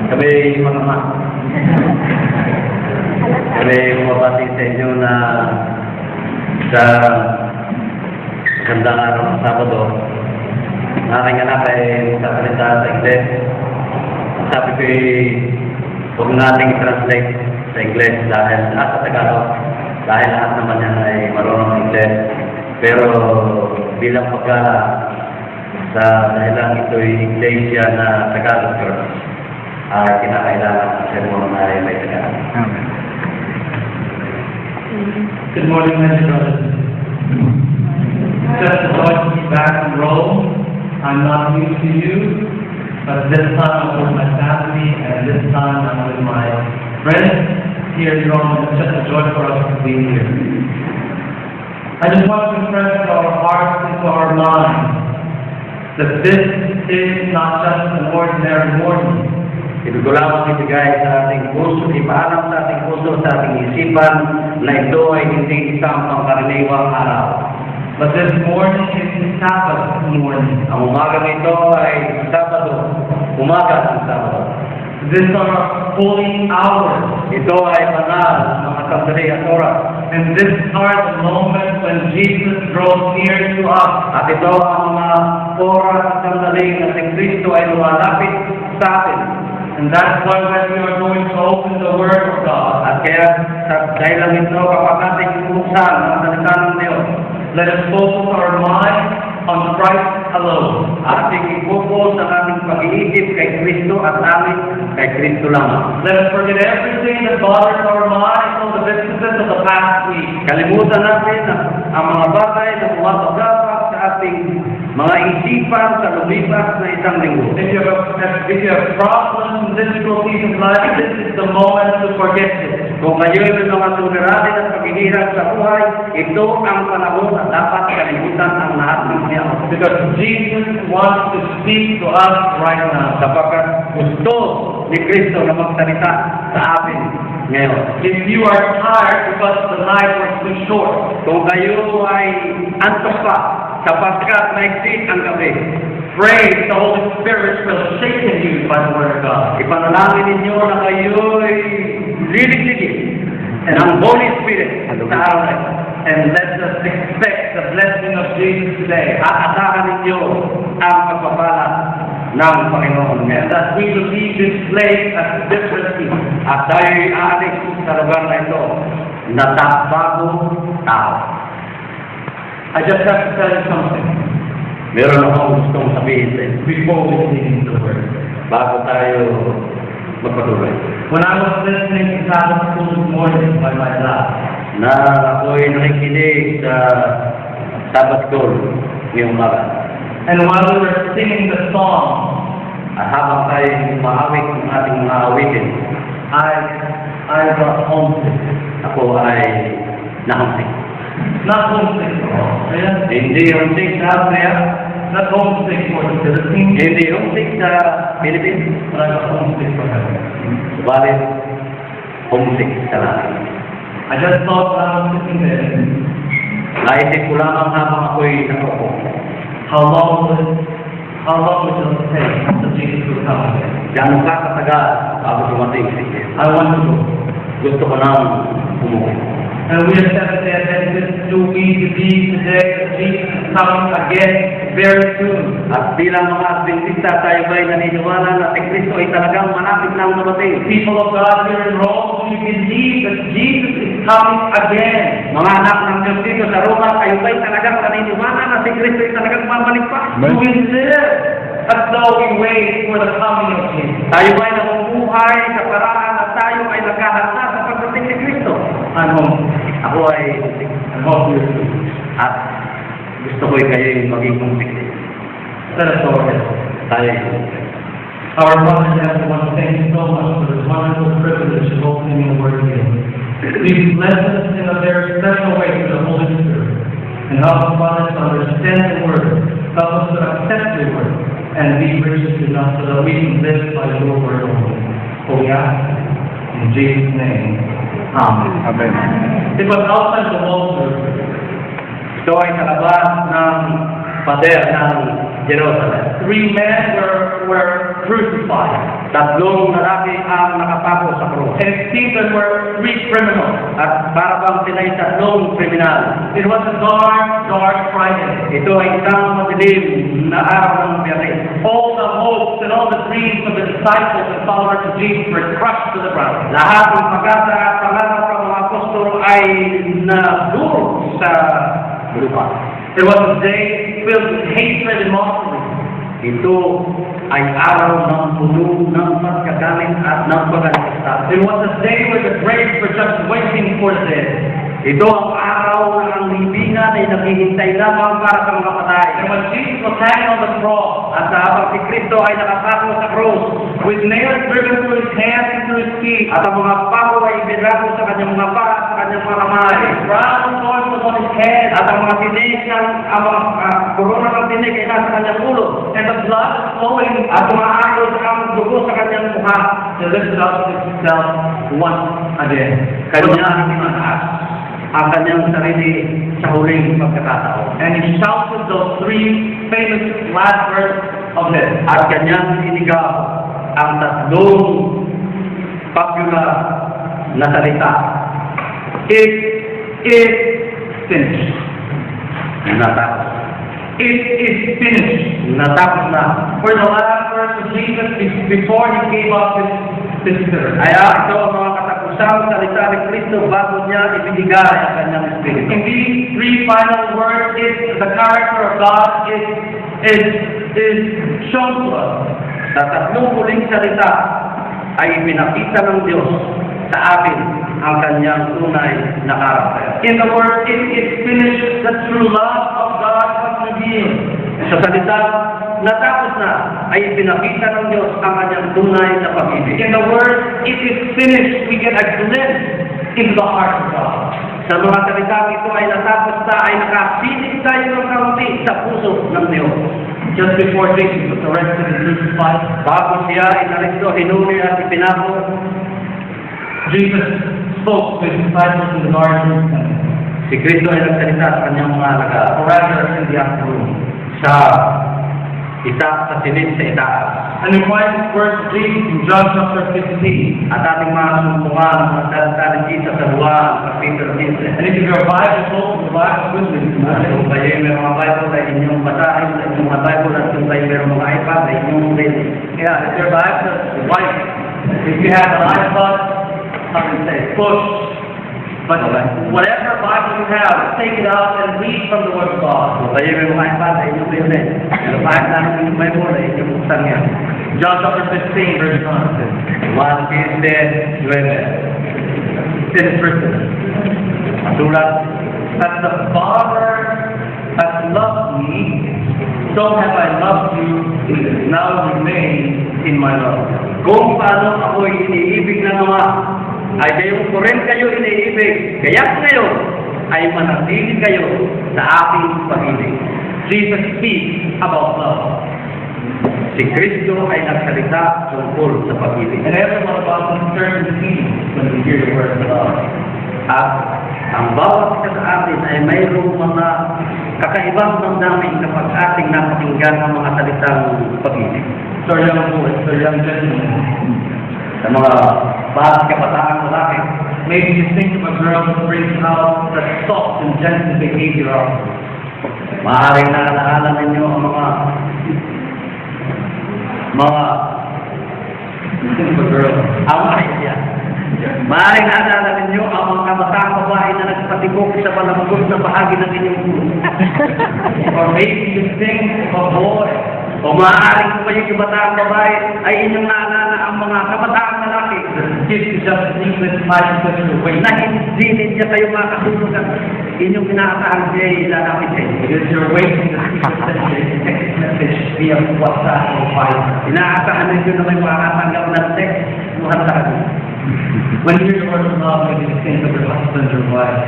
Kami mga ma. Kami bumabati sa inyo na sa gandang araw ng Sabado. Ang aking anak ay magsasalita sa Ingles. Sabi ko huwag nating translate sa Ingles dahil sa Tagalog. Dahil lahat naman yan ay marunong Ingles. Pero bilang pagkala sa dahilan ito'y Iglesia na Tagalog Church, ay kinakailangan ang sermon na may Tagalog. Amen. Good morning, my brothers. Just to be back in Rome. I'm not new to you, but this time I'm with my family, and this time I'm with my friends here in Rome. It's just a joy for us to be here. I just want to impress into our hearts, into our minds, that this is not just an ordinary morning. Ibig ko lang ibigay sa ating puso, ipaalam sa ating puso, sa ating isipan, na ito ay hindi isang pangkaraniwang araw. But this morning is Sabbath morning. Ang umaga nito ay Sabado, umaga ng Sabado. These are holy hours. Ito ay banal, mga sandali at oras. And these are the moments when Jesus draws near to us. At ito ang mga oras at sandali na si Kristo ay lumalapit sa atin. And that's why when we are going to open the Word of God, At kaya dahil lang ito kapag ating buksan ang salita ng Diyos, let us focus our mind on Christ alone. ating i-focus ang ating pag-iisip kay Kristo at amin kay Kristo lamang. Let us forget everything that bothers our mind, all the businesses of the past week. Kalimutan natin ang mga bagay na bumabagabag sa ating mga isipan sa lumipas na isang linggo. If you have problems, difficulties in life, this is the moment to forget it. Kung kayo ay mga suliranin at paghihirap sa buhay, ito ang panahon na dapat kalimutan ang lahat ng mga Because Jesus wants to speak to us right now. sapagkat gusto ni Kristo na magsalita sa atin ngayon. If you are tired because the night was too short, Kung kayo ay antok pa sapagkat maigsit ang gabi, pray the Holy Spirit will shaken you by the Word of God. ipanalangin ninyo na kayo ay lilig-ligig ng Holy Spirit sa araw na ito. And let us expect the blessing of Jesus today. At asahan ninyo ang pagpapala ng Panginoon And ngayon. that we will leave this place as different people. At tayo aalis sa lugar na ito na bagong tao. I just have to tell you something Meron akong gustong sabihin sa inyo before we get into the Word. bago tayo magpatuloy. When I was listening to Sabbath school this morning by my lab, Na ako'y nakikinig sa Sabbath School ngayong umaga. and while we were singing the song, At habang tayo maawit ng ating mga awitin, I got homesick. ako ay nahamsik. Not homesick for Austria, Hindi homesick sa Austria, not homesick for the Philippines, hindi homesick sa Philippines, but I got homesick for heaven. subalit homesick sa langit. I just thought when I was sitting there, Naisip ko lamang habang ako'y nakaupo. how long would it take until Jesus would come again? Gano'n ka katagal bago dumating si Jesus. I want to go. Gusto ko nang umuwi. And we are Seventh-day Adventists, do we believe today that Jesus is coming again very soon? At bilang mga Adventista, tayo ba'y naniniwala na si Kristo ay talagang malapit nang dumating? People of God here in Rome, do we believe that Jesus is coming again? Mga anak ng Diyos dito sa Roma, kayo ba'y talagang naniniwala na si Kristo ay talagang babalik pa? Do we live as though we wait for the coming of Jesus? Tayo ba'y namumuhay sa paraan na tayo ay naghahanda sa pagdating ni Kristo? I'm home. Ako ay I'm home here too. at gusto ko ay kayo maging mumpik. Let us go ahead. Tayo Our Father in heaven, I want to thank you so much for this wonderful privilege of opening your word again. Please bless us in a very special way through the Holy Spirit. And help us, Father, to understand the word. Help us to accept your word. And be gracious enough so that we can live by your word only. For we ask in Jesus' name. Amen. Amen. It was outside the altar. ito ay sa labas ng pader ng Jerusalem. 3 men were crucified. Tatlong lalaki ang nakapako sa krus. And it seemed there were 3 criminals. At para bang sila ay tatlong kriminal. It was a dark Friday. Ito ay isang madilim na araw ng Biyernes. All the hopes and all the dreams of the disciples and followers of Jesus were crushed to the ground. Lahat ng pag-asa at pangarap ng mga apostol ay nadurog sa lupa. It was a day filled with hatred and mockery. Ito ay araw ng puno ng pagkagalit at ng pag-alista. It was a day where the graves were just waiting for the dead. Ito ang araw na ang libingan ay naghihintay lamang para sa mga patay. And when Jesus was hanging on the cross, At habang si Kristo ay nakapako sa krus, with nails driven through his hands and through his feet, at ang mga pako ay ibinago sa kanyang mga paa at sa kanyang mga kamay, his crown of thorns was on his head, at ang mga tinig ng mga korona ng tinig ay nasa kanyang ulo, and the blood was flowing, at umaako sa ang dugo sa kanyang mukha, he lifted up himself once again. kanya itinataas ang kanyang sarili sa huling pagkakataon. And he shouted those 3 famous last words of his. At kanyang sinigaw ang tatlong popular na salita. It is finished. Natapos. It is finished. Natapos na. For the last words of Jesus before he gave up his spirit. Kaya ito ang mga katapusang salita ni Kristo bago niya ibinigay ang kanyang espiritu. In these 3 final words, the character of God is shown to us. Sa tatlong huling salita ay pinakita ng Diyos sa atin ang kanyang tunay na karakter. In the word, it is finished, the true love of God was revealed. Sa salita, natapos na ay pinakita ng Diyos ang kanyang tunay na pag-ibig. In the word, it is finished, we get a glimpse into the heart of God. Sa mga salitang ito ay natapos na ay nakapiling tayo ng kaunti sa puso ng Diyos. Just before Jesus was arrested and crucified, Bago siya inaresto, hinuli at ipinako, Jesus spoke to his disciples in the garden, si Kristo ay nagsalita sa kanyang mga alaga or rather in the upper room. sa silid sa itaas. And we find this verse of Jesus in John chapter 15. At ating mga sumpungan ang salita ni Jesus sa Juan, Kapitulo 15. And if you have a Bible, open the Bible with me. Kung kayo may mga Bible ay inyong basahin, sa inyong mga Bible, at kung kayo may mga iPad ay inyong reading. Yeah, if your Bible is white. If you have an iPod, something say push. But whatever Bible you have, take it out and read from the Word of God. Kung kayo may mga iPad ay inyong reading. Pero kahit namin yung Bible ay inyong buksan yan. John chapter 15, verse 1. 1:15, 12. It is written, Sulat, that the Father has loved me, so have I loved you. Now remain in my love. kung paano ako'y iniibig ng Ama, ay gayon ko rin kayo iniibig. Kaya't ngayon ay manatili kayo sa aking pag-ibig. Jesus speaks about love. Si Kristo ay nagsalita tungkol sa pag-ibig. And everyone of us is turned to see when we hear the word of love. At ang bawat isa sa atin ay mayroong mga kakaibang damdamin kapag ating napakinggan ang mga salitang pag-ibig. So our young boys, so our young gentlemen, Sa mga bawat kabataan lalaki, maybe you think of a girl who brings out the soft and gentle behavior of her. maaaring naalala ninyo ang mga Think of a girl. maaaring naalala ninyo ang mga kabataang babae na nagpatikok sa malambot na bahagi ng inyong ulo. Or maybe you think of a boy. O maaaring kung kayo kabataang babae ay inyong naalala ang mga kabataang lalaki Gives you just an English mind that you're waiting. na hindi ninyo kayo makatulog at inyong pinakatahan siya ay lalapit sa inyo. Because you're waiting to see the text message via WhatsApp or Viber. Inaasahan ninyo na may makakatanggap ng text mula sa kanya. When you hear the word of love, maybe you think of your husband or wife.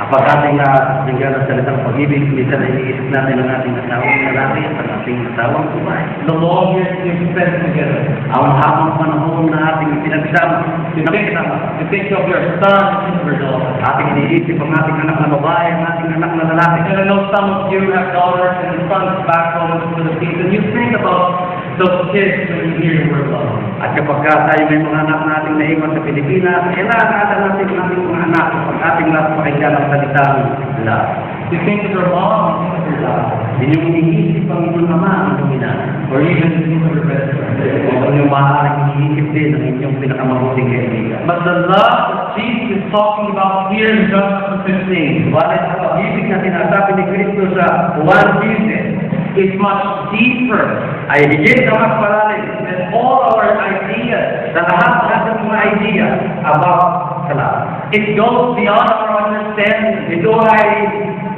Kapag ating nabigyan ng salitang pag-ibig, minsan ay iniisip natin ang ating asawang lalaki at ang ating asawang babae. The long years we've spent together. Ang habang panahon na ating pinagsama, You think of your son and your daughter. ating iniisip ang ating anak na babae, ang ating anak na lalaki. And I know some of you have daughters and sons back home in the Philippines, and you think about those kids when you hear the word love. At kapag tayo may mga anak nating naiwan sa Pilipinas, kailangan natin ang ating mga anak kapag ating napakinggan ang salitang love. You think of your mom, you think of your dad, Inyong iniisip ang inyong ama, ang inyong ina. or even you think of your best friend. O inyong maaaring iniisip din ang inyong pinakamabuting kaibigan. But the love that Jesus is talking about here in John chapter 15 Subalit ang pag-ibig na sinasabi ni Kristo sa Juan 15 is much deeper ay higit na mas malalim than all our ideas. sa lahat ng ating mga idea about sa love. It goes beyond our understanding. Ito ay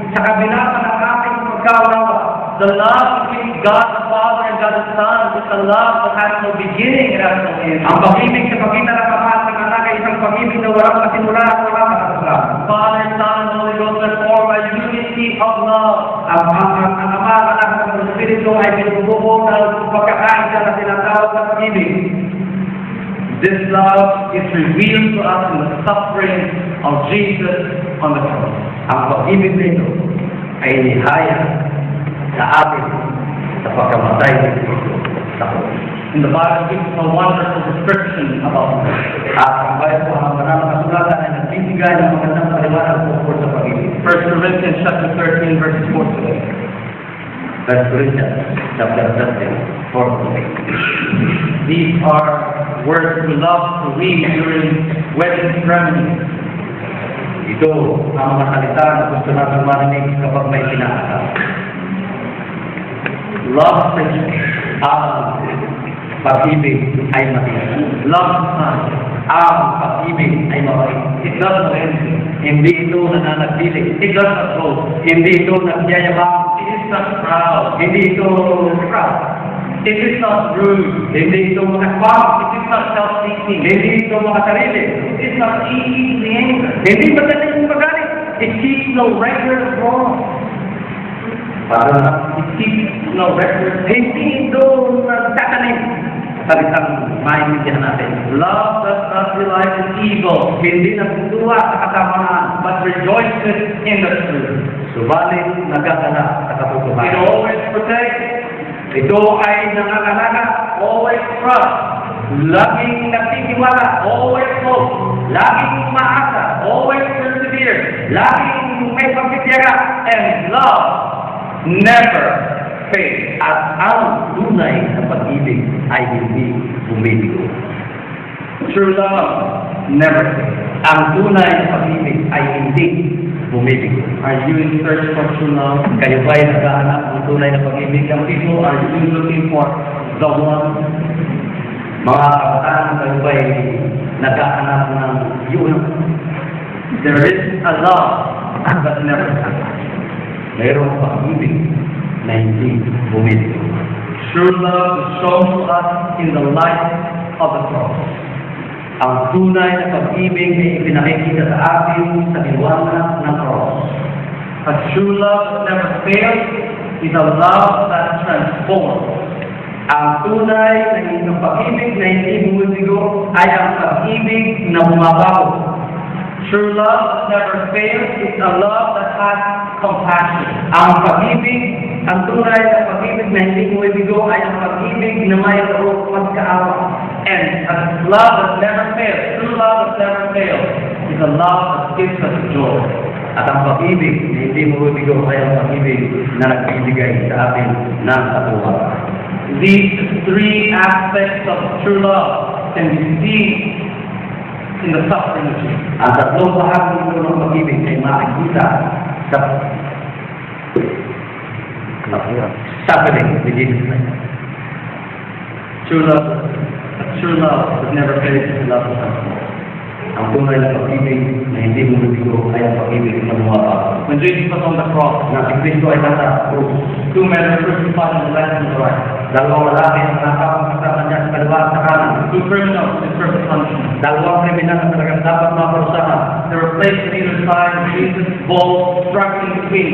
sa kabila pa ng ating pagkaunawa. The love between God the Father and God the Son is a love that has no beginning and has no end. Ang pag-ibig sa pagitan ng Ama at ng Anak ay isang pag-ibig na walang kasimula at walang kakasala. Father, Son, and Holy Ghost are formed by unity of love. Ang Ama, ang Anak at ang Espiritu ay binubuo ng pagkakaisa na tinatawag na pag-ibig. This love is revealed to us in the suffering of Jesus on the cross. Ang pag-ibig nito ay nihaya sa atin sa pagkamatay ng Kristo sa krus. And the Bible gives us a wonderful description about love. At ang Bible ang maraming kasulatan ay nagbibigay ng magandang paliwanag tungkol sa pag-ibig. 1 Corinthians chapter 13, verses 4 to 8. 1 Corinthians chapter 13, 4 to 8. These are words we love to read during wedding ceremonies. Ito ang mga salita na gusto natin marinig kapag may pinakasal. Love Christian. Ang pag-ibig ay matigas. Love the Son. Ang pag-ibig ay mabait. It doesn't end. Hindi ito nananagpiling. It doesn't boast. Hindi ito nagyayabang. It is not proud. Hindi ito proud. It is not rude. Hindi ito makaswag. It is not self-seeking. Hindi ito makasarili. It is not easily angered. Hindi madaling magalit. It keeps no record of wrong. Para It keeps no record. hindi ito nagtatanim. Salitang maintindihan natin. Love does not rely on evil, Hindi nagtutuwa sa kasamaan. but rejoices in the truth. Subalit nagkakala sa It katotohanan. always protects, Ito ay nangangalaga. always trusts, Laging nagtitiwala. always hopes, Laging maasa. always perseveres, Laging may pagtitiyaga. and love never fails. At ang tunay na pag-ibig ay hindi bumibigo. True love never fails. Ang tunay na pag-ibig ay hindi bumibigo. Are you in search for true love? Kayo ba ay naghahanap ng tunay na pag-ibig? Ang People, are you looking for the one? mga kabataan, kayo ba ay naghahanap ng yun? There is a love that never fails. Mayroong pag-ibig na hindi bumibigo. True love is shown to us in the light of the cross. Ang tunay na pag-ibig ay ipinakikita sa atin sa liwanag ng cross. A true love that never fails is a love that transforms. Ang tunay na pag-ibig na hindi bumibigo ay ang pag-ibig na bumabago. True love that never fails is a love that has compassion. Ang pag-ibig, ang tunay na pag-ibig na hindi bumibigo ay ang pag-ibig na mayroong magkaawa. And a love that never fails, true love that never fails, is a love that gives us joy. At ang pag-ibig na hindi bumibigo ay ang pag-ibig na nagbibigay sa atin ng katuwa. These three aspects of true love can be seen in the suffering of Jesus. Ang tatlong bahagi nito ng pag-ibig ay makikita sa suffering ni Jesus Christ. True love that never fails is the love of God. Ang tunay na pag-ibig na hindi bumibigo ay ang pag-ibig na bumabago. When Jesus was on the cross, Na si Kristo ay nasa krus. two men were crucified on the left and the right. Dalawang lalaki ang nakapang kasama niya sa kaliwa at sa kanan. Two criminals perfect punishment. Dalawang kriminal na talagang dapat maparusahan. They were placed on either side, and Jesus both struggling between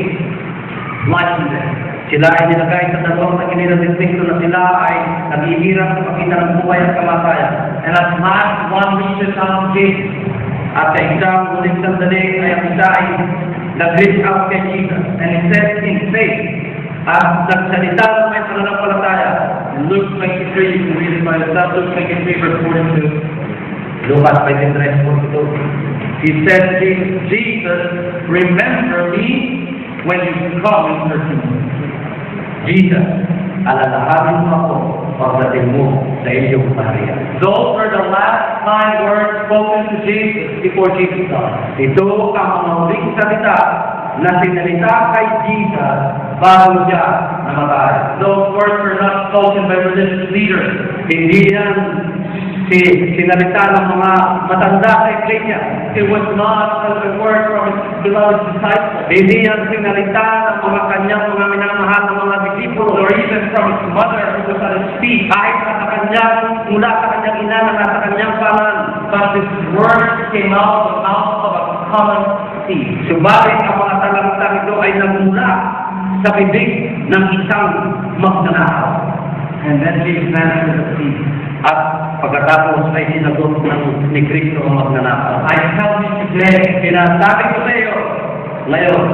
life and death. Sila ay nilagay sa dalawang tagiliran ng Kristo na sila ay naghihirap sa pakita ng buhay at kamatayan. And at last, one reaches out to Jesus. At sa isang uling sandali ay ang isa ay nag-reach out kay Jesus. And he said in faith, At nagsalita ng may pananampalataya. in Luke 23, you can read it by yourself, Luke 23, verse 42. Lukas 23:42. He said, Jesus, remember me when you come in your kingdom. Jesus, alalahanin mo ako pagdating mo sa iyong kaharian. Those were the last kind words spoken to Jesus before Jesus died. Ito ang mga huling salita na sinalita kay Jesus bago siya namatay. Those words were not spoken by religious leaders. Hindi yan sinalita ng mga matanda sa iglesia. It was not a word from his beloved disciples, Hindi yan sinalita ng mga kanyang mga minamahal ng mga disipulo. or even from his mother who was at his feet. Kahit sa kanyang, mula sa kanyang ina na nasa kanyang paman. But this word came out of the mouth of a common thief. Subalit ang mga talagang ito ay nagmula sa bibig ng isang magnanakaw. And then Jesus answered the thief. At pagkatapos ay sinagot ni Kristo ang magnanakaw. I tell you today, Sinasabi ko sa iyo, ngayon,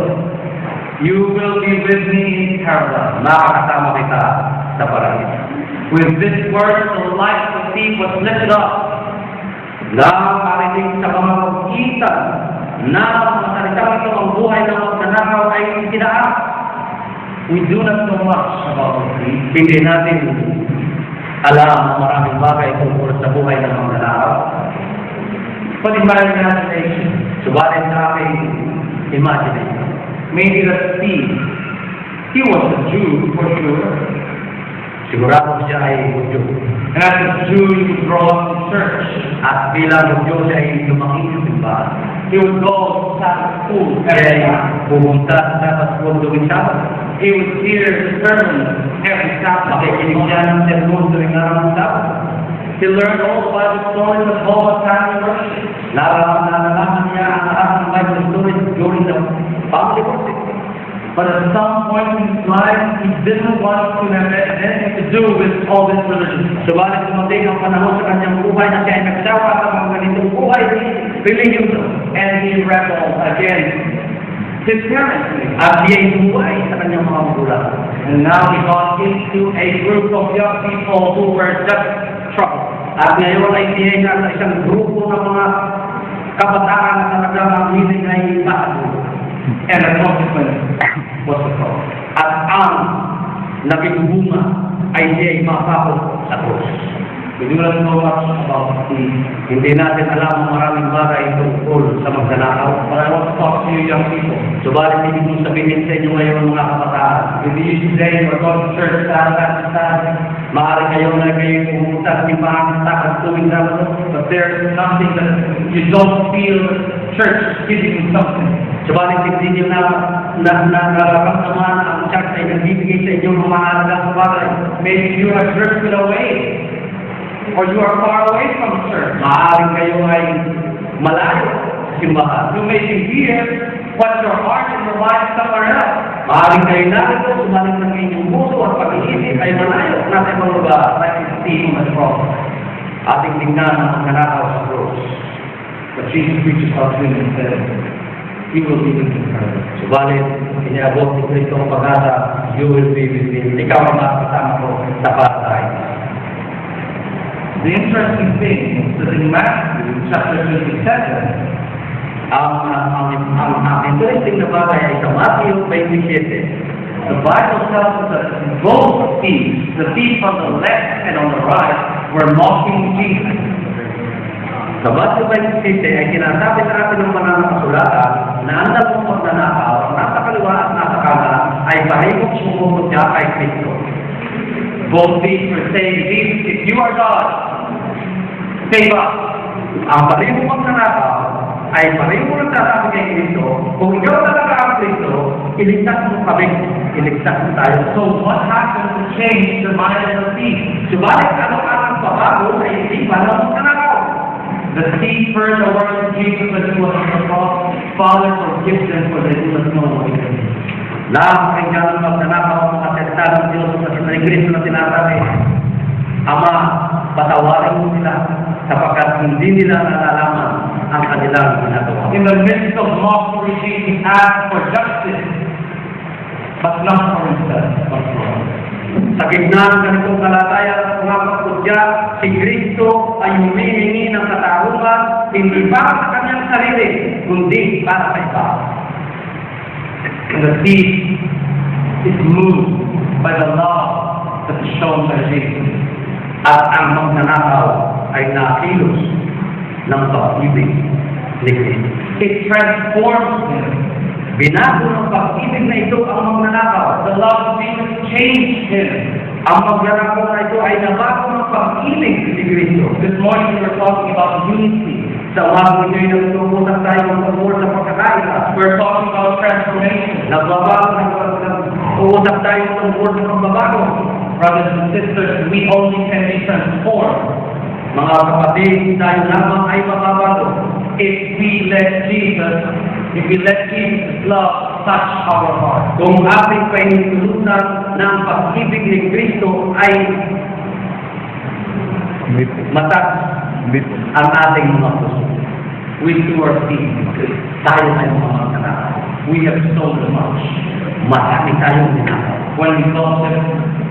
you will be with me in paradise. makakasama kita sa paraiso. With this word, the life of the thief was lifted up. Nang marinig sa mga pag-iitan na mga salitang ito ang buhay ng magnanakaw ay itinaas. We do not know much about the thief, Hindi natin alam ang maraming bagay tungkol sa buhay ng magnanakaw. but in my imagination, Subalit sa aking imagination, maybe the thief, he was a Jew for sure. sigurado siya ay Hudyo. And as a Jew, he would grow up in church. At bilang Hudyo siya ay lumaki sa simbahan. He would go to Sabbath school Siya every ay time. pumunta sa Sabbath school tuwing Sabbath. He would hear the sermon every Sabbath. Makikinig siya ng sermon tuwing araw ng Sabbath. He learned all the Bible stories of all the family worship. Nalalaman niya ang lahat ng Bible stories during the family worship. But at some point in his life, he didn't want to have anything to do with all this religion. Subalit dumating ang panahon sa kanyang buhay na siya ay nagsawa sa mga ganitong buhay religyoso. And he rebelled against his parents. At siya ay buhay sa kanyang mga magulang. And now he got into a group of young people who were just trouble. At ngayon ay siya ay nasa isang grupo ng mga kabataan na talagang ang hiling ay makagulo. And the consequence was the cross. At ang naging bunga ay siya ay mapapot sa krus. We do not know much about the. Hindi natin alam ang maraming bagay tungkol sa magnanakaw. But I want to talk to you young people. Subalit hindi kong sabihin sa inyo ngayon mga kabataan. Maybe you today you are going to church Saturday, Maaari kayo na kayo pumunta sa simbahan sa takot tuwing Sabado. but there's nothing that you don't feel church giving you something. Subalit hindi nyo nararamdaman ang church ay nagbibigay sa inyo ng mga mahalagang bagay. Maybe you are drifted away, or you are far away from church. Maaaring kayo ay malayo sa simbahan. You may be here, but your heart and your mind somewhere else. Maaaring kayo narito, subalit ng inyong puso at pag-iisip ay malayo nasa ibang lugar. Like you see in the cross. Ating tingnan ang magnanakaw sa krus. But Jesus reaches out to him and says, He will be with you forever. Subalit, iniabot ni Kristo ang pag-asa, you will be with me. Ikaw ang makasama ko sa paratay. The interesting thing is that in Matthew chapter 27, Ang interesting na bagay ay sa Matthew 27. the Bible tells us that both thieves, the thief on the left and on the right, were mocking Jesus. Sa Matthew 27 ay sinasabi sa atin ng mga nakasulatan na ang dalawang magnanakaw, nasa kaliwa at nasa kanan, ay pahigop sumubot siya kay Kristo. Both thieves were saying, Jesus, if you are God, save us. Ang parehong magnanakaw ay parehong nagsasabi kay Kristo, kung ikaw talaga ang Kristo, iligtas mo kami, iligtas mo tayo. So what happened to change the mind of the thief? Subalit ano ang babago sa isipan ng magnanakaw? The thief heard the words of Jesus as he was on the cross. Father, forgive them, for they do not know what they do. Napakinggan ang magnanakaw ang mga salita ng Diyos sa ni Kristo na sinasabi, Ama, patawarin mo sila sapagkat hindi nila nalalaman ang kanilang ginagawa. In the midst of mockery, Jesus asked for justice, but not for himself, but for us. Sa gitna ng ganitong kalagayan at mga pagkudya, si Kristo ay humihingi ng katarungan hindi para sa kanyang sarili, kundi para sa iba. And the thief is moved by the love that is shown by Jesus. At ang magnanakaw ay nakilos ng pag-ibig ni Kristo. It transforms him. Binago ng pag-ibig na ito ang magnanakaw. The love of Jesus changed him. Ang magnanakaw na ito ay nabago ng pag-ibig ni Kristo. This morning we were talking about unity. Sa umagang ito ay nagtutunan tayo ng pagmur sa pagkakaila. We're talking about transformation. Nagbabago tayo ng pagmur sa pagbabago. Brothers and sisters, we only can be transformed Mga kapatid, tayo lamang ay mababago if we let Jesus' love touch our heart. kung ating painitulutan ng pag-ibig ni Kristo ay matas ang ating mga puso. We too are thieves. Tayo ay mga magnanakaw. We have stolen much. Marami tayong ginagawa. When we gossip,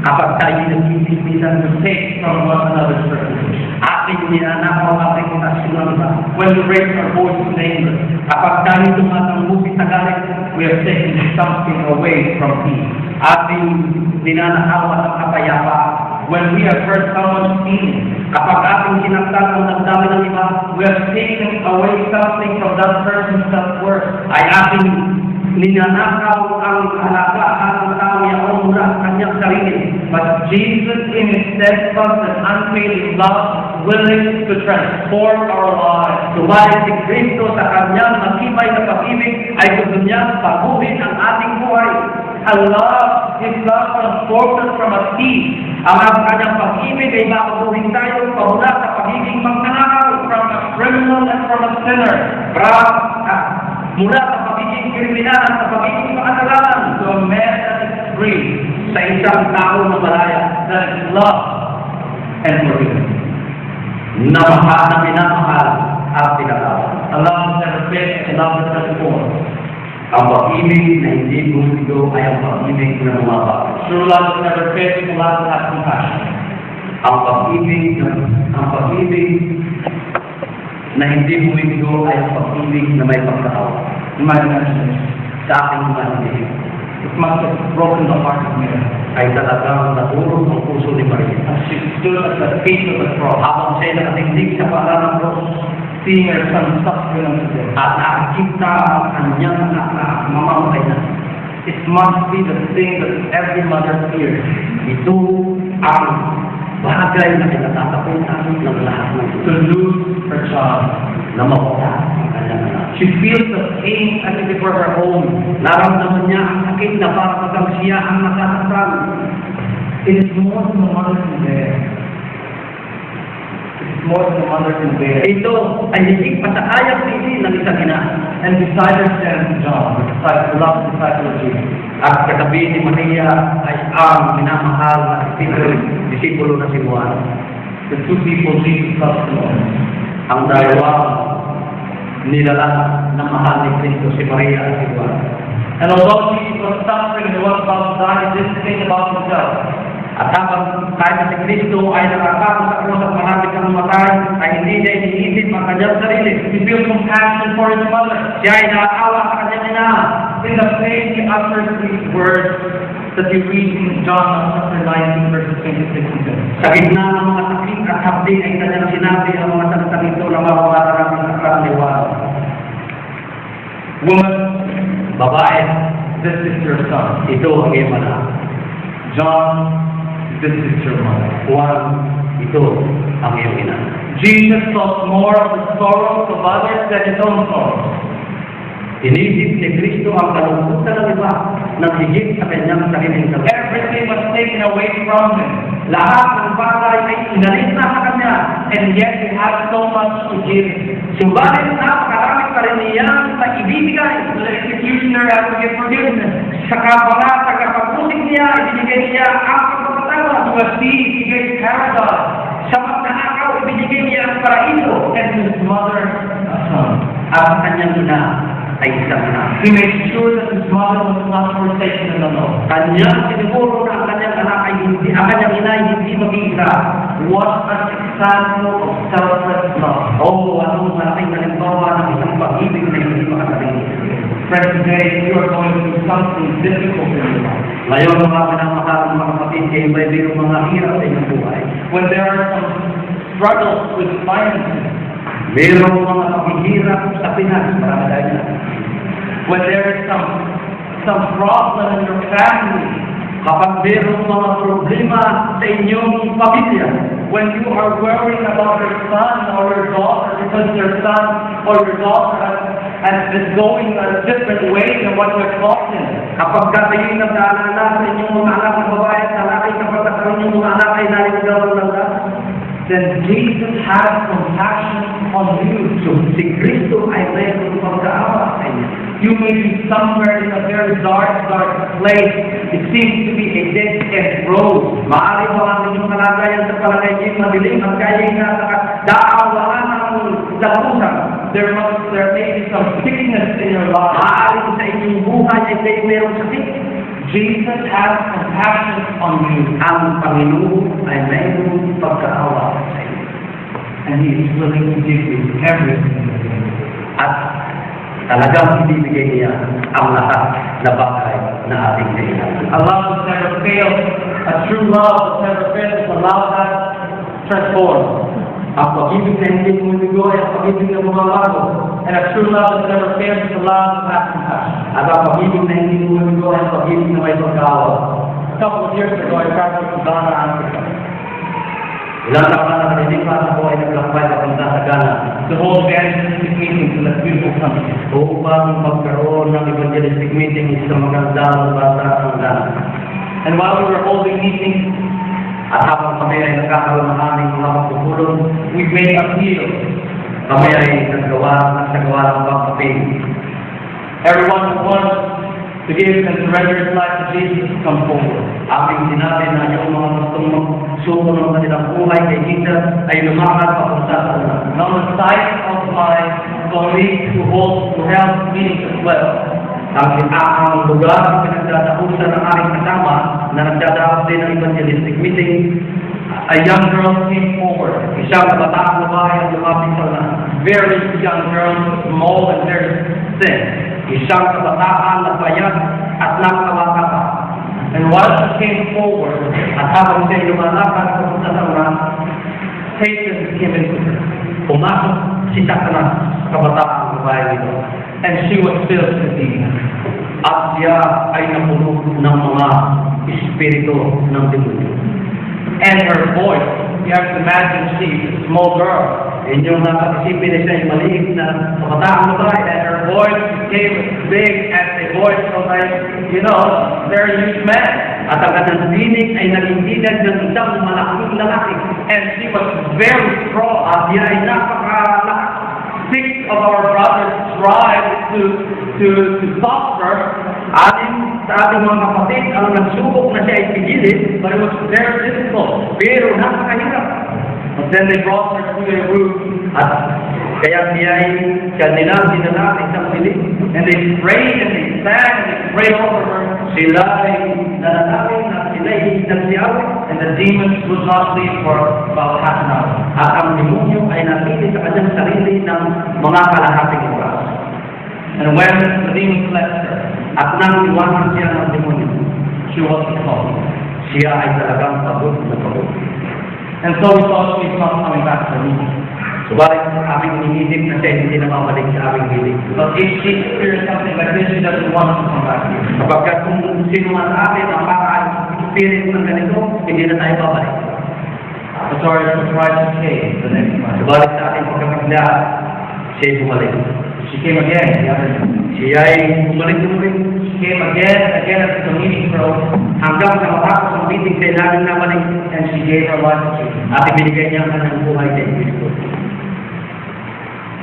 Kapag tayo nagsisimpisan, we take from one another's privilege. ating ninanakaw ang ating nasyonalidad. When we raise our voice in anger, Kapag tayo tumatanggupi sa galit, we are taking something away from peace. ating ninanakawan ang kapayapaan. When we have hurt someone's feelings, Kapag ating sinaktan ang damdamin ng iba, we have taken away something from that person's self-worth. ay ating ninanakaw ang halagaan ng tao yaon mula sa kanyang sarili. But Jesus, in His steadfast and unfailing love, is willing to transform our lives. Subalit si Kristo sa kanyang matibay na pag-ibig ay gusto niyang baguhin ang ating buhay. His love transforms us from a thief, Ang kanyang pag-ibig ay baguhin tayo pamula sa pagiging magnanakaw, from a criminal, and from a sinner, mula sa pagiging kriminal at sa pagiging makasalanan, to a man that is free, sa isang tao na malaya, that is loved and forgiven. na minamahal at pinatawad. A love that never fails, a love that transforms. Ang pag-ibig na hindi bumigo ay ang pag-ibig na lumabago. True love that never fails, a love that has compassion. Ang pag-ibig na hindi bumigo ay ang pag-ibig na may pagkatawa. In my imagination, Sa aking imagination, it must have broken the heart of Mary ay talagang natulog ang puso ni Maria. as she stood at the feet of the cross, Habang siya nakatingdig sa pala ng Diyos seeing her son suffering unto death. at nakikita ang kanyang anak na mamamatay na. It must be the thing that every mother fears. Ito ang bagay na kinatatakutan ng lahat ng To lose her child. na mawala ang kanyang anak. She feels the pain as if it were her own. Naramdaman niya ang sakit na para pag siya ang nasasaktan. It is more than the mother can bear. It is more than the mother can bear. Ito ay higit pa sa kayang pili ng isang ina. And beside her stands John, the beloved disciple of Jesus. At katabi ni Maria ay ang minamahal na disipulo na si Juan. The two people Jesus loves the most. Ang dalawang nilalang na mahal ni Kristo, si Maria at si Juan. And although Jesus was suffering and was about to die, he didn't think about himself. At habang kahit na si Kristo ay nakakapos sa krus at malapit ang matay, ay hindi niya iniisip ang kanyang sarili. He feels compassion for his mother. Siya ay nakakawa sa kanyang ina. In the faith, he utters these words that you read in John chapter 19, verses 26 and 27. Sa gitna ng mga sakit at hapdi ay kanyang sinabi ang mga salitang ito na mawawala ng sakran ni Juan. Woman, Babae, this is your son. ito ang iyong anak. John, this is your mother. Juan, ito ang iyong ina. Jesus thought more of the sorrows of others than his own sorrows. Inisip ni Kristo ang kalungkutan ng iba ng higit sa kanyang sariling kalungkutan. Everything was taken away from him. Lahat ng bagay ay inalis na sa kanya. And yet he had so much to give. Subalit napakarami pa rin niyang sa ibibigay. The executioner has to give forgiveness. Sa mga tagapagputik niya, ibinigay niya ang pagpapatawa. To a thief, he gave paradise. Sa magnanakaw, ibinigay niya ang paraiso. And to his mother, a son. At ang kanyang ina ay isang ina. He made sure that his mother was not forsaken and alone. Kanyang siniguro na ang kanyang anak ay hindi, ang kanyang ina ay hindi mag-iisa. What an example of selfless love. O anong malaking halimbawa ng isang pag-ibig na hindi makasarili. Friends, today you are going through something difficult in your life. Ngayon, mga pinamakalang mga kapatid, kayo may mayroong mga hirap sa inyong buhay. When there are some struggles with finances. Mayroong mga paghihirap sa Pinas, marami tayo na. When there is some problem in your family. Kapag mayroong mga problema sa inyong pamilya. When you are worrying about your son or your daughter because your son or your daughter is going a different way than what you had taught them. Kapag kayo nag-aalala sa inyong mga anak na babae at lalaki, kapag sa inyong mga anak ay naligaw ng then Jesus has compassion on you. So, si Kristo ay mayroong pagkaawa sa inyo. You may be somewhere in a very dark place. It seems to be a dead-end road. Maaari mo ang inyong kalagayan sa palagay madilim at kaya na daawahan ng dakusan. There may be some sickness in your life. Maaari sa inyong buhay ay kayo mayroong sakit. Jesus has compassion on you. Ang Panginoon ay mayroong pagkaawa sa inyo. And He is willing to give you everything that you need. At talagang ibibigay niya ang lahat na bagay na ating kailangan. A love that never fails, a true love that never fails, a love that transforms. Ang pag-ibig na hindi bumibigo ay ang pag-ibig na bumabago. And a true love that never fails is a love that has compassion. At ang pag-ibig na hindi bumibigo ay ang pag-ibig na may pagkaawa. A couple of years ago, I traveled to Ghana, Africa, Ilang taon na nakalilipas ako ay naglakbay papunta sa Ghana to hold evangelistic meetings in that beautiful country. upang magkaroon ng evangelistic meeting sa magandang bansa ng Ghana. And while we were holding meetings, At habang kami ay nagkakaroon ng aming mga pagpupulong, we made appeals. kami ay naggawa ng pagpapil. Everyone who wants to give and surrender his life to Jesus to come forward. Aming sinabi na yung mga gustong magsuko ng kanilang buhay kay Jesus ay lumakad papunta sa una. And on the side of my colleague who held meetings as well, Ang lugar na pinagdadahusan ng aming kasama na nagdadaos din ng evangelistic meeting, a young girl came forward. isang bataang babae ang lumapit sa una. Very young girl, small and very thin. Isang kabataan na bayag at nakawaka pa. And while she came forward, At habang siya'y lumalakad papunta sa una, Satan came into her. pumasok si Satanas sa kabataang babae nito. And she was filled with demons. At siya ay napuno ng mga espiritu ng demonyo. And her voice, you have to imagine she's a small girl. Inyong nakakisipin na siya ay maliit na kabataang babae. And her voice became as big as a voice of a, very huge man. At ang kanyang dinig ay naging dinig ng isang malaking lalaki. And she was very strong. At siya ay napakalakas. 6 of our brothers tried to stop her, Sa ating mga kapatid, ang nagsubok na siya ay pigilin, but it was very difficult. pero napakahirap. But then they brought her to a room, At kaya siya ay kanila dinala sa isang piling. and they prayed and they sang and they prayed over her, Sila ay nananalangin at sila ay nagsiyawi. and the demons would not leave for about half an hour. At ang demonyo ay napili sa kanyang sarili ng mga kalahating oras. And when the demons left her, At nang iwanan siya ng demonyo, she wasn't calm. siya ay talagang pagod na pagod. And so we thought she's not coming back to me. Subalit aming iniisip na siya hindi na mamalik sa aming hilig. But if she experienced something like this, she doesn't want to come back here. Kapagkat kung sino man sa atin ang maka-experience ng ganito, hindi na tayo babalik. But our surprise came the next time. Subalit sa ating pagkakagla, siya ay bumalik. She came again the other day. Siya ay bumalik. She came again and again as the meeting broke, Hanggang sa matapos ang meeting, siya laging nabalik. and she gave her life to Jesus. At ibinigay niya ang kanyang buhay kay Kristo.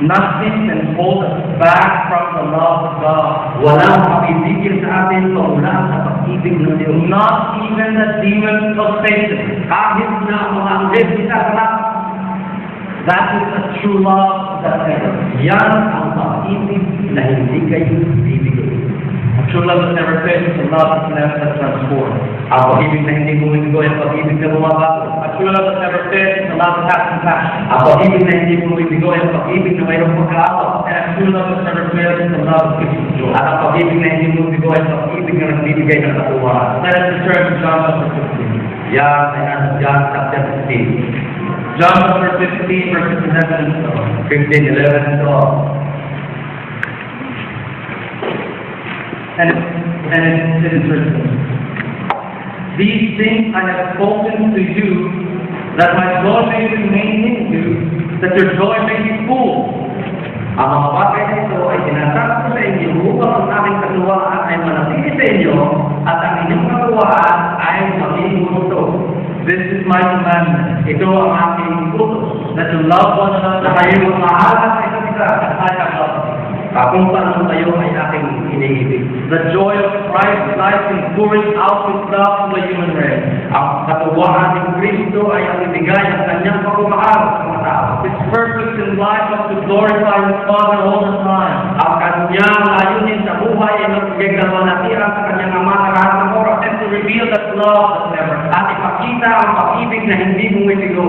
Nothing can hold us back from the love of God. Walang mapipigil sa atin pamula sa pag-ibig ng Diyos. Not even the demons of Satan. Kahit na ang mga anghel kita kalap, That is a true love that never. yan ang pag-ibig na hindi kayo bibigay. A true love that never fails is a love that never transforms. Ang pag-ibig na hindi bumibigo ay ang pag-ibig na bumabago. A true love that never fails is a love that has compassion. Ang pag-ibig na hindi bumibigo ay ang pag-ibig na mayroong pagkaawa. And a true love that never fails is a love that gives you joy. At ang pag-ibig na hindi bumibigo ay ang pag-ibig na nagbibigay ng katuwaan. Let us return to John chapter 15. Yan ay nasa John chapter 15. John chapter 15, verses 11 and 12. 15, 11, and 12. And it is written, "These things I have spoken to you, that my joy may remain in you, that your joy may be full." Ang mga bagay na ito ay sinasabi ko sa inyo upang ang aking katuwaan ay manatili sa inyo at ang inyong katuwaan ay maging gusto. This is my commandment, Ito ang aking utos that you love one another na kayo mahalan sa isa't isa as I have loved you. kung paano kayo ay aking iniibig. The joy of Christ lies in pouring out His love to the human race. Ang katuwaan ng Kristo ay ang ibigay ang kanyang pagmamahal sa mga tao. His purpose in life was to glorify His Father all the time. Ang kanyang layunin sa buhay ay magbigay ng manatiran sa kanyang ama sa lahat ng oras And to reveal that love that never ends. at ipakita ang pag-ibig na hindi bumibigo.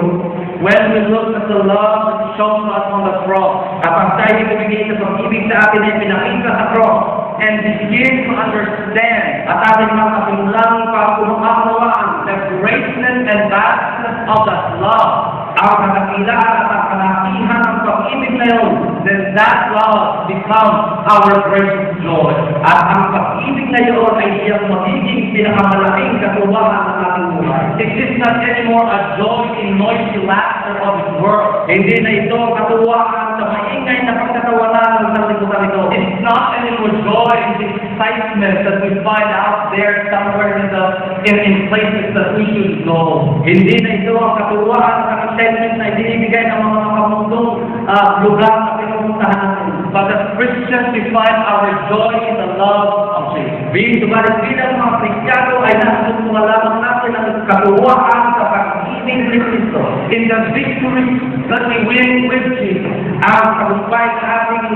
When we look at the love that shown us on the cross Kapag tayo ibigay sa pag-ibig sa atin ay pinakita sa cross and begin to understand at ating makasimulang pagkumakamawaan the greatness and vastness of that love, ang kakakilaan at ang kalakihan ng pag-ibig na yun, then that love becomes our greatest joy. at ang pag-ibig na yun ay siyang magiging pinakamalaking katuwaan ng ating buhay. It is not anymore a joy in noisy laughter of this world. Hindi na ito ang katuwaan sa maingay na pagkatawanan ng sanlibutan ito. It's not anymore joy in the excitement that we find out there somewhere in places that we should go. Hindi na ito ang katuwaan sa contentment na ibinibigay ng mga makamundong lugar na pinupuntahan natin. But as Christians, we find our joy in the love of Jesus. Subalit bilang mga Kristiyano ay nasusunod lamang natin ang katuwaan sa pag-ibig ni Kristo. In the victory that we win with Jesus. Ang kagumpay sa ating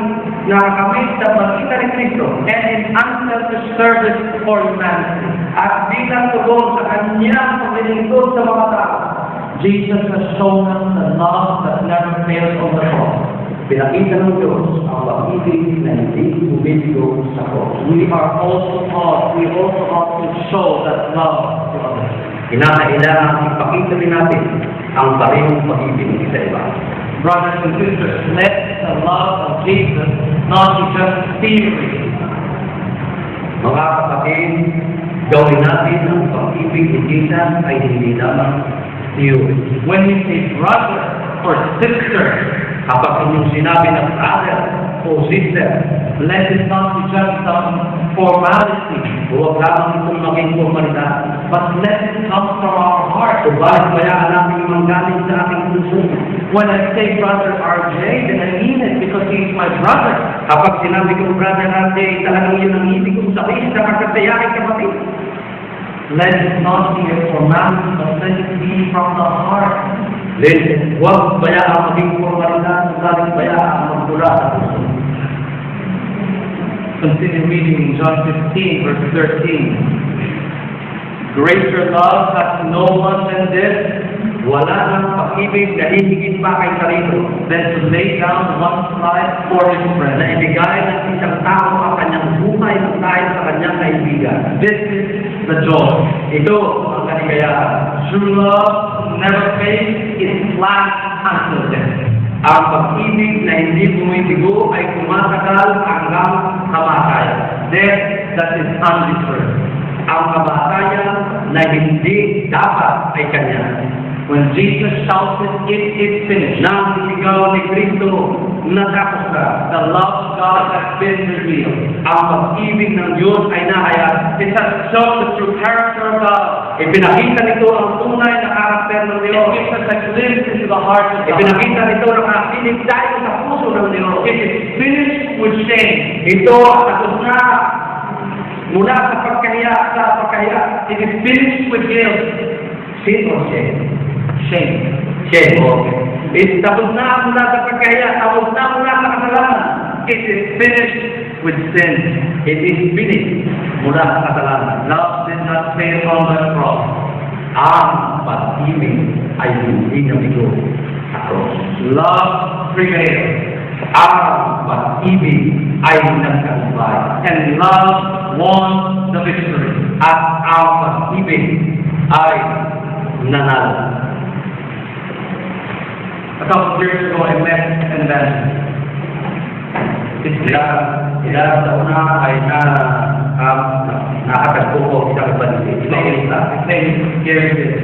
nakakamit sa pagkita ni Kristo And in unselfish service for humanity. at bilang tugon sa kanyang paglilingkod sa mga tao. Jesus has shown us the love that never fails on the cross. Pinakita ng Diyos ang pag-ibig na hindi bumibigo sa cross. We also ought to show that love to others. Kinakailangan ipakita rin natin ang parehong pag-ibig sa iba. Brothers and sisters, let the love of Jesus not be just theory. Mga kapatid, gawin natin ang pag-ibig ni Jesus ay hindi lamang theory. When we say brother or sister, Kapag inyong sinabi ng brother o sister, let it not be just some formality, huwag lamang itong maging formalidad. but let it come from our heart. Subalit bayaan natin manggaling sa ating puso. When I say brother RJ, then I mean it because he's my brother. Kapag sinabi kong brother RJ, talagang yun ang ibig kong sabihin sa pagkasayahin kapatid. Let it not be a formality, but let it be from the heart. Listen, huwag bayaan maging formalidad, subalit bayaan magmula sa puso. Continue reading in John 15, verse 13. Greater love has no one than this, Wala nang pag-ibig na hihigit pa kay sarili than to lay down one's life for his na friend. ibigay ng isang tao ang kanyang buhay dahil sa kanyang kaibigan. This is the joy. Ito ang kaligayahan. True love never fades, it lasts until death. Ang pag-ibig na hindi bumibigo ay tumatagal hanggang kamatayan. Death that is undeterred. Ang kamatayan na hindi dapat ay kanya. When Jesus shouted, "It is finished," Nang sisigaw ni Kristo natapos na. The love of God has been revealed. Ang pag-ibig ng Diyos ay nahayag. It has shown the true character of God. Ipinakita nito ang tunay na karakter ng It Diyos. gives us a glimpse into the heart of God. Ipinakita nito ang kapilig dahil sa puso ng Diyos. It is finished with shame. Ito ang tapos na mula sa pagkahiya sa pagkahiya. It is finished with guilt. Sin o shame? Shame. Shame, okay. Tapos na mula sa pagkahiya, tapos na mula sa kasalanan. It is finished with sin. It is finished mula sa kasalanan. Love did not fail on the cross. Ang pag-ibig ay hindi nabigo sa cross. Love prevailed. Ang pag-ibig ay nagkasubay. And love won the victory. At ang pag-ibig ay nanalo. A couple of years ago, I met an evangelist. Ilang taon na ay nakatagpo ko isang bansi. His name is Gary Gibbs.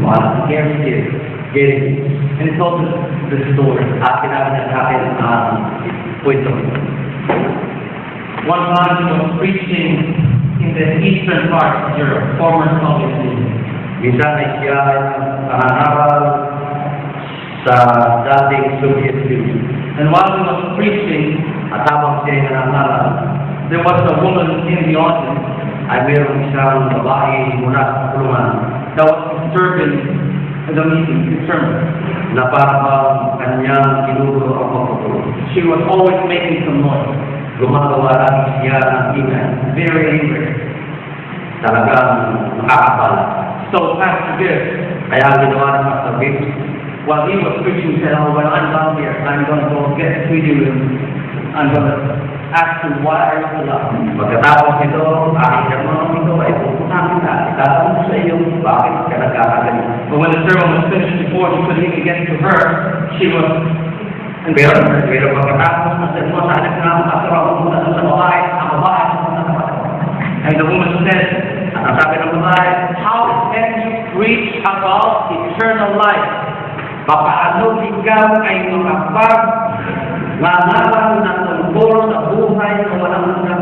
Wow, Gary. And he told us the story. At sinabi niya sa akin ang kwento. One time he was preaching in the eastern part of Europe, former Soviet Union. Minsan ay siya ay nangangaral sa dating Soviet Union. And while he was preaching, At habang siya ay nangangaral, there was a woman in the audience ay mayroong isang babae mula sa kulungan that was disturbing the meeting, the sermon. na parang kanyang kinugulo ang pagpapulong. She was always making some noise, Gumagawa lang siya ng ingay. very angry. Talagang nakakapala. So Pastor Gibbs, Kaya ang ginawa ng Pastor Gibbs, while he was preaching, said, "Oh, well, I'm down here. I'm going to go get to you, and I'm going to ask you why are you so loud?" pagkatapos nito, aking naman ito ay pupuntahan kita. Itatanong ko sa iyo, bakit ka nagkakaganyan? But when the sermon was finished, before he could even get to her, she was. Pero pagkatapos na sa mga salit na makasara ko muna sa babae, ang babae pumunta sa babae. And the woman said, At ang sabi ng babae, "How can you preach about eternal life? papaano ikaw ay makapag-ngangaral ng tungkol sa buhay na walang hanggan?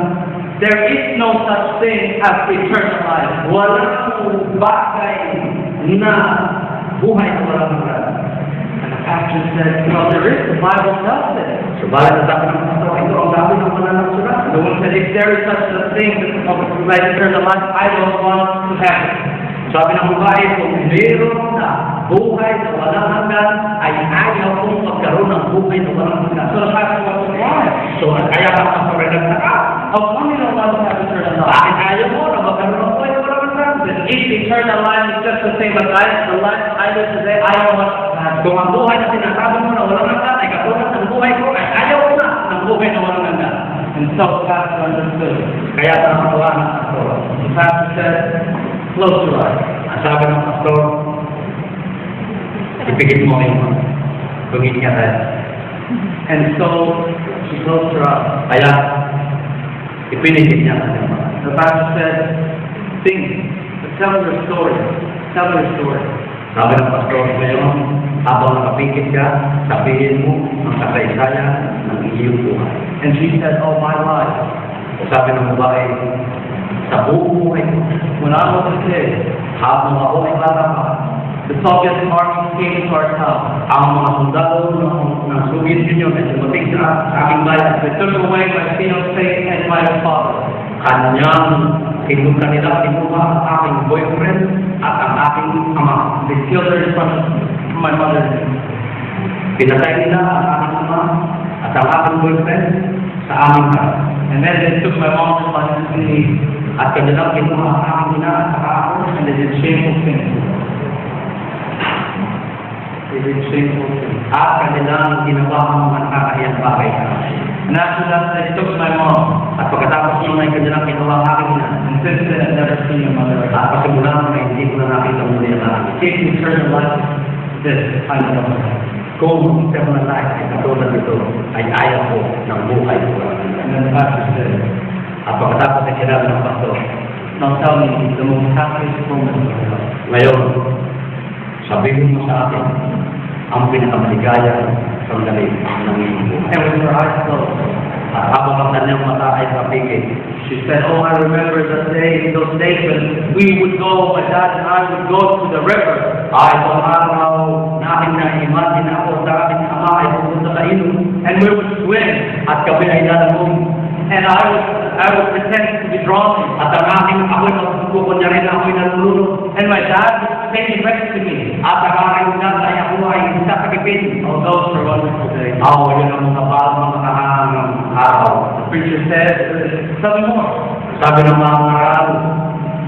There is no such thing as eternal life." Walang bagay na buhay na walang hanggan. And the pastor said, "Well, there is. The Bible tells it." Subalit ang sabi ng pastor, ito ang dami ng wala ng sulat. And the woman said, "If there is such a thing like eternal life, I don't want to have it." Sabi ng babae, kung meron na buhay na walang hanggan, ay ayaw kong magkaroon ng buhay na walang hanggan. So the pastor was surprised. So, kaya ka pastor ay nagtaka. How come you don't want to have eternal life? Bakit ayaw mo na magkaroon ng buhay na walang hanggan? If eternal life is just the same as the life I live today, I don't want to have it. Kung ang buhay na sinasabi mo na walang hanggan ay katulad ng buhay ko, ay ayaw ko na ng buhay na walang hanggan. And so the pastor understood. Kaya nakakawa ng pastor. The pastor said, "Close your eyes." Ang sabi ng pastor, ipigit mo yung bungin niya tayo. And so she closed her eyes. Kaya, ipinigit niya ang kanyang mata. The pastor said, "Think, tell your story. Tell your story." Sabi ng pastor ngayon, habang nakapikit ka, sabihin mo ang kasaysayan ng iyong buhay. And she said, "Oh, my life. Sabi ng babae, sa buong buhay ko, When I was a kid, habang ako ay bata pa, the Soviet army came to our town. ang mga sundalo ng Soviet Union ay dumating sa aking bayan. They took away my fiancé and my father. Kanyang kanila kinuha ang aking boyfriend at ang aking ama. They killed her in front of my mother. Pinatay nila ang aking ama at ang aking boyfriend sa aming bayan. And then they took my mom's responsibility, At kanilang kinuha ang aking ina at saka ako. and they did shameful things. They did shameful things. At kanilang ginawa ang mga nakakayang bagay sa akin. And after that, they took my mom. At pagkatapos nung ay kanilang kinuha ang aking ina, And since then, I've never seen my mother again. at pasimula ko na hindi ko na nakita muli ang aking ina. If eternal life this, I know. Kung eternal life ay katulad nito, ay ayaw ko ng buhay ko. And then the pastor said, At pagkatapos ay sinabi ng pastor, "Now tell me the most happiest moment of your life." ngayon, sabihin mo sa akin ang pinakamaligaya sandali ng ibo. And with her eyes closed, At habang ang kanyang mata ay kapigil, she said, "Oh, I remember the day, in those days when we would go, my dad and I would go to the river. itong araw na aking na-imagine ako sa aking ama ay pupunta sa ilog And we would swim, at kami ay lalamog. and I would pretend to be drowning. At ang aking ako'y magpupunta niya rin ako'y nalulunod. And my dad would stay next to me. At ang aking dad ay ako ay sasakipin. Oh, those were wonderful days. Yun ang mga makahangang araw. The preacher said, "Tell me more." Sabi ng mga ngaral,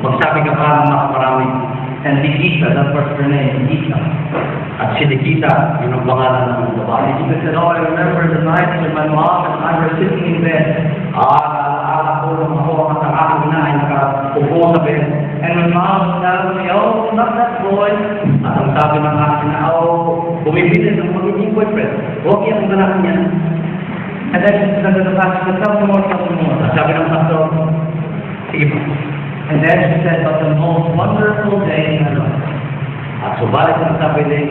magsabi ka pa ng mas marami. And Nikita, that was her name, Nikita. At si Nikita, yun ang pangalan ng babae. Nikita said, "Oh, I remember the night when my mom and I were sitting in bed. Naalala ko nung ako at ang aking ina ay nakaupo sa bed. And when mom was telling me, oh, not that boy." At ang sabi ng aking ina, bumibili ng magiging boyfriend. Huwag yung ganahan niya. And then she said to the pastor, "Tell me more, tell me more." At sabi ng pastor, sige po. And then she said, "But the most wonderful day in my life At subalit ang sabi din,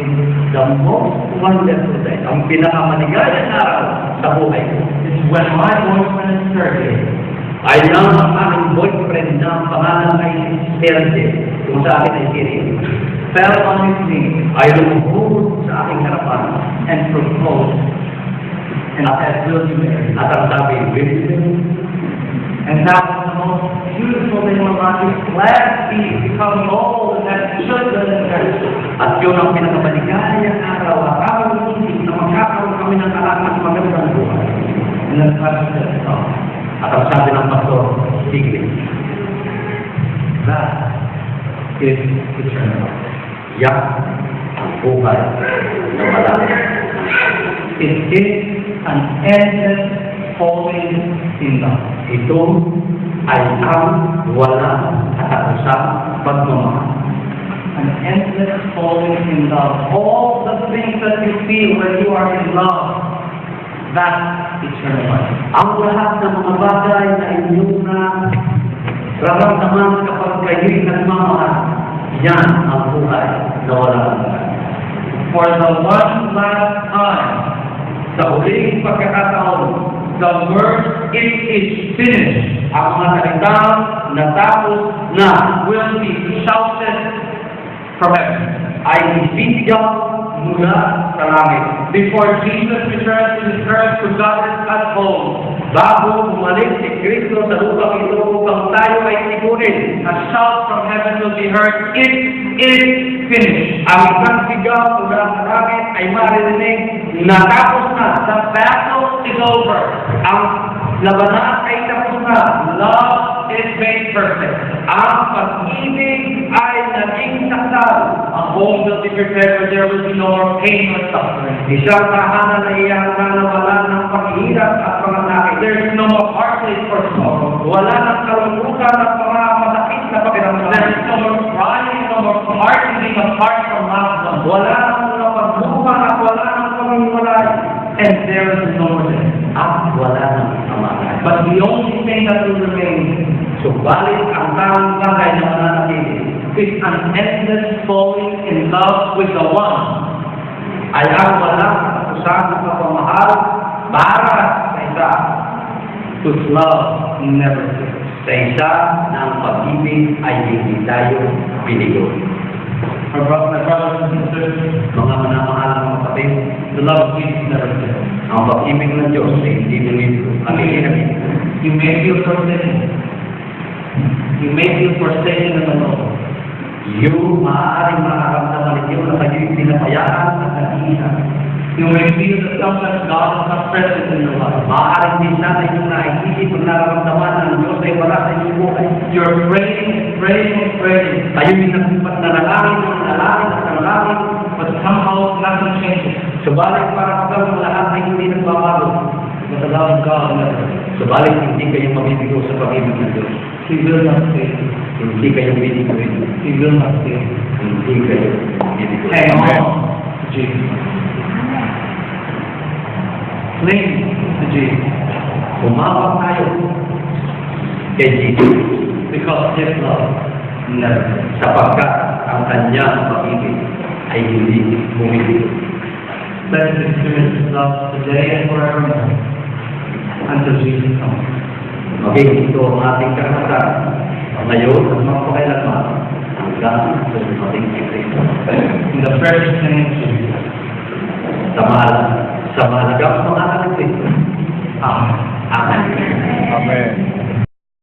the most wonderful day, ang pinakamaligayang araw sa buhay ko, is when my boyfriend Sergey ay ang aking boyfriend na pangalan ay Sergey, kung sa akin ay Siri, fell on his knees ay lumuhod sa aking harapan and proposed and said, 'Will you marry me?'" at ang sabi, And that was the most beautiful day of my life. Glad he become old and have children and marriage. at yun ang pinakamaligayang araw at araw isip na magkakaroon kami ng anak at magandang buhay. And then the pastor said, "Oh, At ang sabi ng pastor, sige, that is eternal." yak ang buhay na wala. It is an endless falling in love. Ito ay ang walang katatapusang pagmamahal. An endless falling in love. All the things that you feel when you are in love, that's eternal life. Ang lahat ng mga bagay na inyong na ramdaman kapag kayo'y nagmamahal, yan ang buhay na walang hanggan. For the one last time, Sa huling pagkakataon, the word "it is finished" ang mga salitang natapos na will be shouted from heaven. ay isisigaw mula sa langit. Before Jesus returns to his earth to gather at home, Bago bumalik si Kristo sa lupang ito upang tayo ay tipunin, a shout from heaven will be heard, "It is finished." ang isang sigaw mula sa langit ay maririnig, natapos na. The battle is over. Ang labanan ay tapos na. Love is made perfect. Ang pag-ibig ay naging sakdal. A home will be prepared where there will be no more pain or suffering. Isang tahanan na iyang nanawalan ng paghihirap at panganakit. There is no more heartache or sorrow. Wala ng kalungkutan at mga masakit na pakiramdam. There is no more crying, no more heart being apart from loved ones. Wala ng mga pagluha at wala ng pamimiwalay. And there is no more death. At wala ng kamatay. But the only thing that will remain Subalit ang tanging bagay na mananatili is an endless falling in love with the one ay ang walang katapusan ng pagmamahal para sa isa, whose love never fails. sa isa na ang pag-ibig ay hindi tayo pinigo. My brothers and sisters, Mga manamahal ng kapatid, the love of Jesus never fails. ang pag-ibig ng Diyos ay hindi nilito. Ang iinamit. You may feel forsaken. You may feel forsaken and alone. Yung maaaring makaramdaman ninyo na kayo'y pinabayaan at nag-iisa. You may feel that sometimes God is not present in your life. Maaaring din natin yung naisip at nararamdaman na ang Diyos ay wala sa inyong buhay. You're praying and praying and praying, Kayo'y nagsipat na nalangin at nalangin, but somehow nothing changes. subalit para kapag lahat ay hindi nagbabago. But the love of God never fails. Subalit hindi kayo mabibigo sa pag-ibig ng Diyos. He will not fail. Hindi kayo bibiguin. He will not fail. Hindi kayo bibiguin. Hang on to Jesus. Cling to Jesus. Umawag tayo kay Jesus Because His love never fails. sapagkat ang kanyang pag-ibig ay hindi bumibigo. Let us experience His love today and forevermore, until Jesus comes. Maging ito ang ating karanasan ngayon at magpakailanman hanggang sa dumating si Kristo. In the precious name of Jesus. Sa mahalagang mga anak ni Kristo. Amen. Amen. Amen.